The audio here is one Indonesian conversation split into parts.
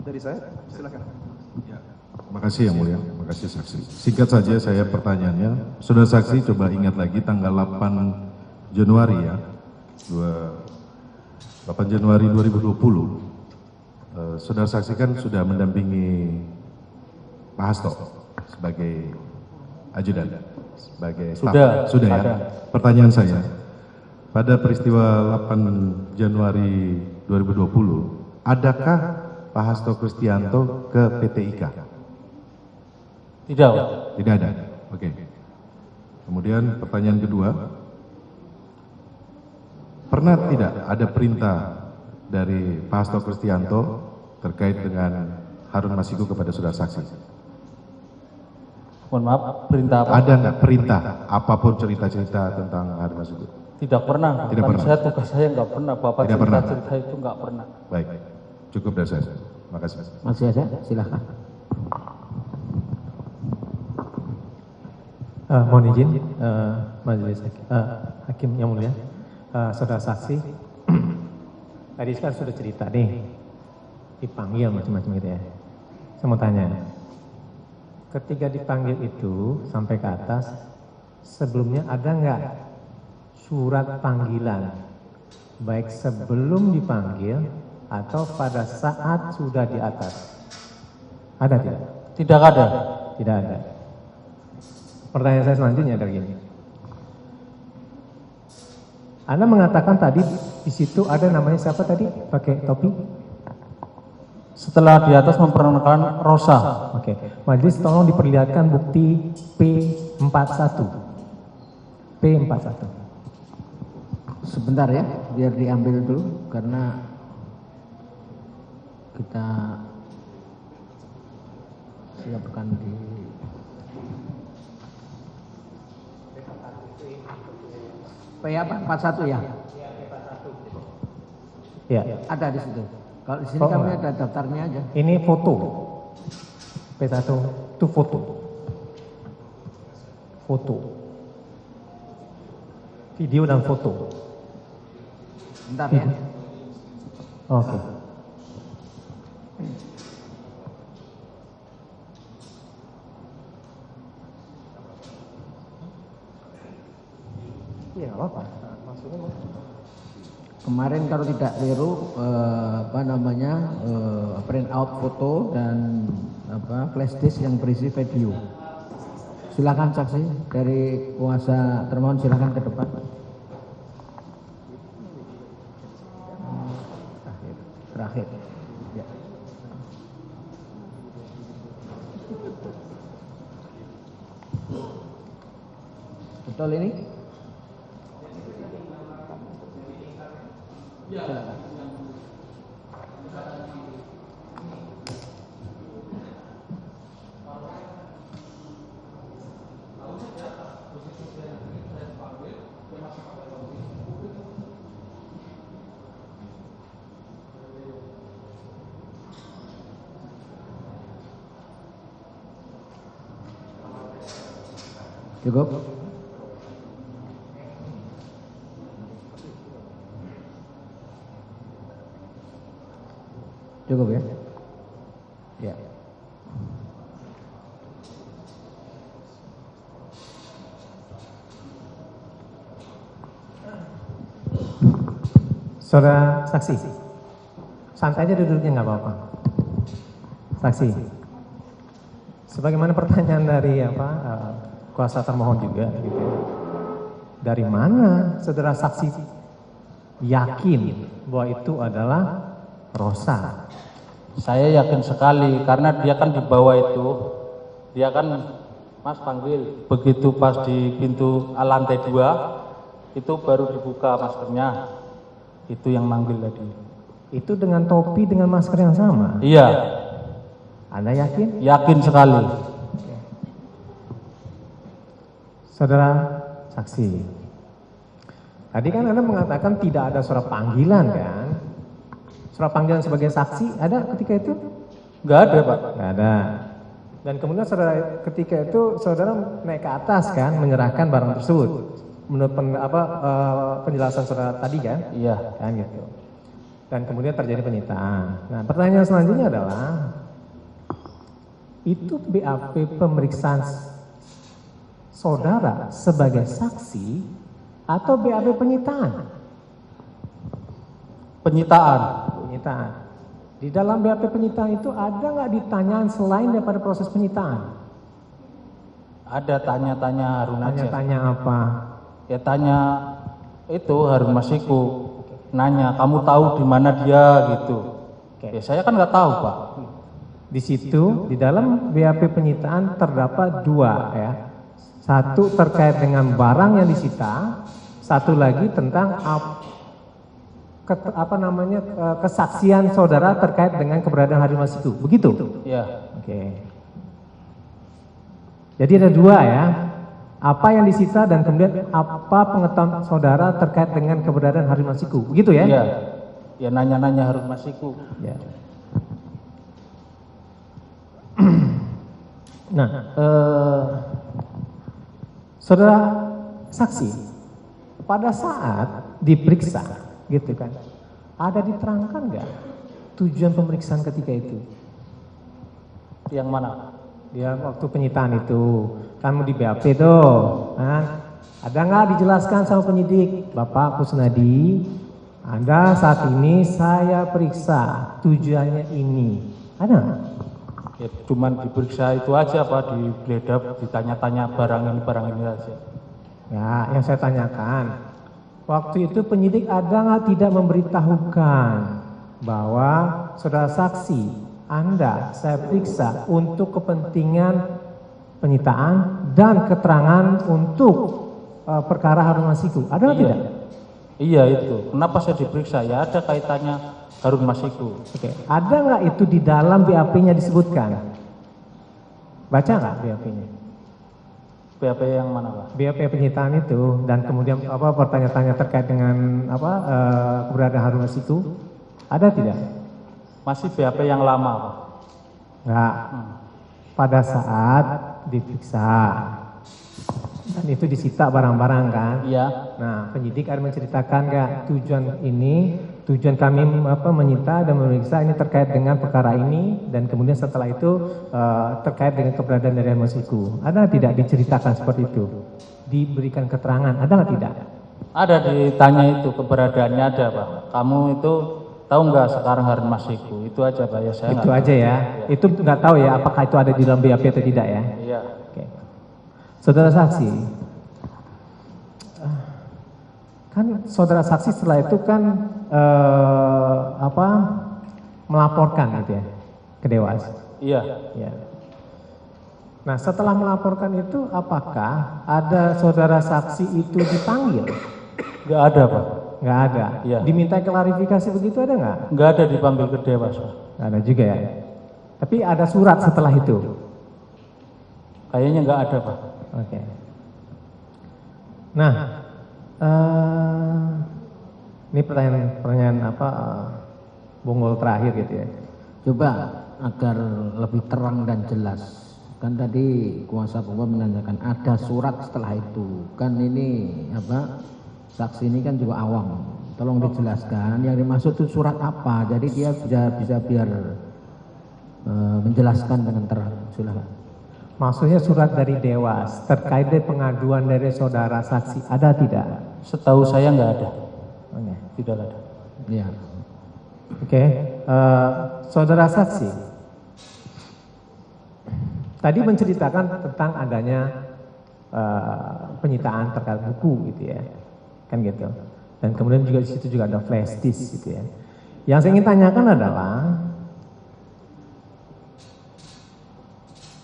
Dari saya, silakan. Ya, terima kasih yang mulia, terima kasih saksi. Singkat saja saya pertanyaannya, saudara saksi coba ingat lagi tanggal 8 Januari ya, 8 Januari 2020, saudara saksi kan sudah mendampingi Pak Hasto sebagai ajudan, sebagai staf. Sudah ya. Pertanyaan saya, pada peristiwa 8 Januari 2020, adakah Pak Hasto Kristianto ke PT IKA? Tidak, Pak. Tidak ada. Oke. Kemudian pertanyaan kedua, pernah tidak ada perintah dari Pak Hasto Kristianto terkait dengan Harun Masiku kepada saudara saksi? Mohon maaf, perintah apa? Ada nggak perintah apapun cerita-cerita tentang Harun Masiku? Tidak pernah. Tidak Kan pernah. saya tugas saya nggak pernah. Bapak Tidak pernah. cerita itu nggak pernah. Baik, cukup dari saya. Terima kasih. Masih ada? Silakan. Mohon izin, majelis hakim yang mulia, saudara saksi, tadi kan sudah cerita nih, dipanggil macam-macam gitu ya. Saya mau tanya, ketika dipanggil itu sampai ke atas, sebelumnya ada nggak surat panggilan, baik sebelum dipanggil atau pada saat sudah di atas? Ada tidak? Tidak ada. Tidak ada. Pertanyaan saya selanjutnya adalah gini. Anda mengatakan tadi di situ ada namanya siapa tadi pakai topi? Setelah di atas memperkenalkan Rosa. Oke. Majelis tolong diperlihatkan bukti P41. P41. Sebentar ya, biar diambil dulu karena kita siapkan di P apa? 41 ya? Ya. Ada di situ. Kalau di sini Oh, kami enggak. ada daftarnya aja. Ini foto. P1 itu foto. Foto. Video dan foto. Bentar ya. Oke. Iya, nggak apa-apa. Maksudnya Kemarin kalau tidak keliru print out foto dan flash disk yang berisi video. Silakan saksi dari kuasa termohon, silakan ke depan. Terakhir. Ya. Betul ini? Silakan. Cukup? Cukup ya? Ya. Saudara saksi, santai aja duduknya nggak apa-apa. Saksi, sebagaimana pertanyaan dari kuasa termohon juga, gitu. Dari mana saudara saksi yakin bahwa itu adalah Rosa? Saya yakin sekali karena dia kan di bawah itu, dia kan Mas panggil begitu pas di pintu lantai 2 itu baru dibuka maskernya, itu yang manggil tadi. Itu dengan topi dengan masker yang sama? Iya. Anda yakin? Yakin sekali. Saudara saksi, tadi kan Anda mengatakan tidak ada surat panggilan kan? Surat panggilan sebagai saksi ada ketika itu? Nggak ada, Pak. Nggak ada. Dan kemudian saudara ketika itu saudara naik ke atas kan menyerahkan barang tersebut. Menurut penjelasan saudara tadi kan? Iya. Kan gitu. dan kemudian terjadi penyitaan. Nah, pertanyaan selanjutnya adalah, itu BAP pemeriksaan saudara sebagai saksi atau BAP penyitaan? Penyitaan. Penyitaan. Di dalam BAP penyitaan itu ada nggak ditanyaan selain daripada proses penyitaan? Ada tanya-tanya Harun aja. Tanya-tanya apa? Ya tanya itu Harun Masiku. Nanya, kamu tahu di mana dia gitu. Ya saya kan nggak tahu, Pak. Di situ di dalam BAP penyitaan terdapat dua ya. Satu terkait dengan barang yang disita, satu lagi tentang kesaksian saudara terkait dengan keberadaan Harun Masiku. Begitu? Ya. Oke. Jadi ada dua ya. Apa yang disita dan kemudian apa pengetahuan saudara terkait dengan keberadaan Harun Masiku. Begitu ya? Iya. Ya nanya-nanya Harun Masiku. Ya. Nah, saudara saksi pada saat diperiksa, gitu kan, ada diterangkan nggak tujuan pemeriksaan ketika itu? Yang mana? Ya waktu penyitaan itu, kamu di BAP tuh, ada nggak dijelaskan sama penyidik, Bapak Kusnadi, Anda saat ini saya periksa, tujuannya ini, ada nggak? Ya cuman diperiksa itu aja Pak, digeledah, ditanya-tanya barang ini aja. Ya, yang saya tanyakan, waktu itu penyidik ada nggak tidak memberitahukan bahwa saudara saksi Anda saya periksa untuk kepentingan penyitaan dan keterangan untuk perkara Harun Masiku, ada nggak tidak? Iya itu. Kenapa saya diperiksa? Ya ada kaitannya Harun Masiku. Oke, ada nggak itu di dalam BAP-nya disebutkan? Baca nggak BAP-nya? BAP yang mana Pak? BAP penyitaan itu dan kemudian pertanyaan-tanya terkait dengan keberadaan Harun Masiku, ada tidak? Masih BAP yang lama Pak? Enggak. Pada saat diperiksa dan itu disita barang-barang kan? Iya. Nah, penyidik ada menceritakan nggak tujuan kami menyita dan memeriksa ini terkait dengan perkara ini dan kemudian setelah itu terkait dengan keberadaan dari Harun Masiku. Ada tidak diceritakan seperti itu? Diberikan keterangan, ada nggak tidak? Ada, ditanya itu keberadaannya ada Pak. Kamu itu tahu nggak sekarang Harun Masiku? Itu aja Pak ya, saya Itu aja ya. Itu nggak tahu ya apakah itu ada di dalam BAP atau tidak ya? Iya. Oke. Saudara saksi, kan saudara saksi setelah itu kan melaporkan gitu ya ke Dewas. Iya. Ya. Nah setelah melaporkan itu apakah ada saudara saksi itu dipanggil? Nggak ada Pak. Nggak ada. Iya. Diminta klarifikasi begitu ada nggak? Nggak ada dipanggil ke Dewas Pak. Nggak ada juga ya. Tapi ada surat setelah itu. Kayaknya nggak ada Pak. Oke. Nah, ini pertanyaan bonggol terakhir gitu ya. Coba agar lebih terang dan jelas. Kan tadi kuasa hukum menanyakan ada surat setelah itu. Kan ini saksi ini kan juga awam. Tolong dijelaskan yang dimaksud itu surat apa. Jadi dia bisa biar menjelaskan dengan terang. Silakan. Maksudnya surat dari Dewas terkait dengan pengaduan dari saudara saksi ada tidak? Setahu saya nggak ada. Oke. Tidak ada. Iya. Oke. Saudara saksi tadi menceritakan tentang adanya penyitaan terkait buku gitu ya, kan gitu. Dan kemudian juga di situ juga ada flash disk gitu ya. Yang saya ingin tanyakan adalah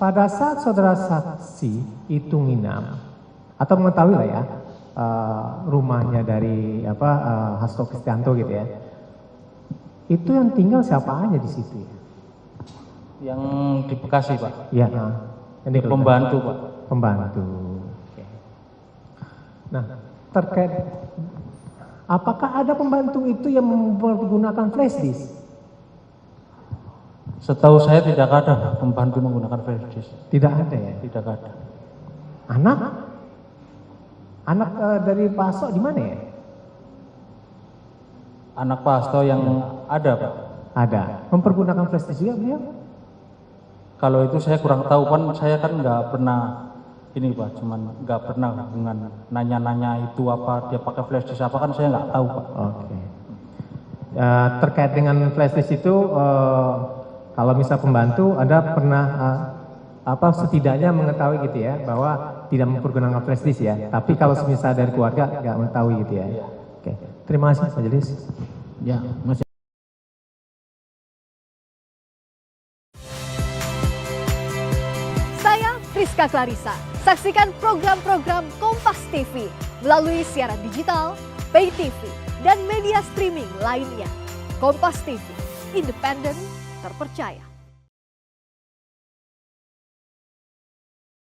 pada saat saudara saksi itu nginam atau mengetahui lah ya rumahnya dari Hasto Kristianto gitu ya, itu yang tinggal siapa aja di situ ya? Yang di Bekasi Pak. Iya, yang di Pembantu Pak. Pembantu. Oke. Nah, terkait apakah ada pembantu itu yang menggunakan flash disk? Setahu saya tidak ada pembantu menggunakan flash disk. Tidak ada ya? Tidak ada. Anak dari Pak Hasto di mana ya? Anak Pak Hasto yang Ada Pak. Ada. Mempergunakan flash disk juga beliau? Kalau itu saya kurang tahu kan, saya kan nggak pernah ini Pak, cuman nggak pernah hubungan nanya-nanya itu apa dia pakai flash disk apa, kan saya nggak tahu Pak. Oke. Terkait dengan flash disk itu, kalau misal pembantu ada pernah setidaknya mengetahui gitu ya bahwa tidak mempergunakan flash disk ya. Tapi kalau semisal dari keluarga nggak mengetahui gitu ya. Oke. Terima kasih majelis. Ya, masih. Saya Friska Clarissa. Saksikan program-program Kompas TV melalui siaran digital, pay TV, dan media streaming lainnya. Kompas TV, independen, terpercaya.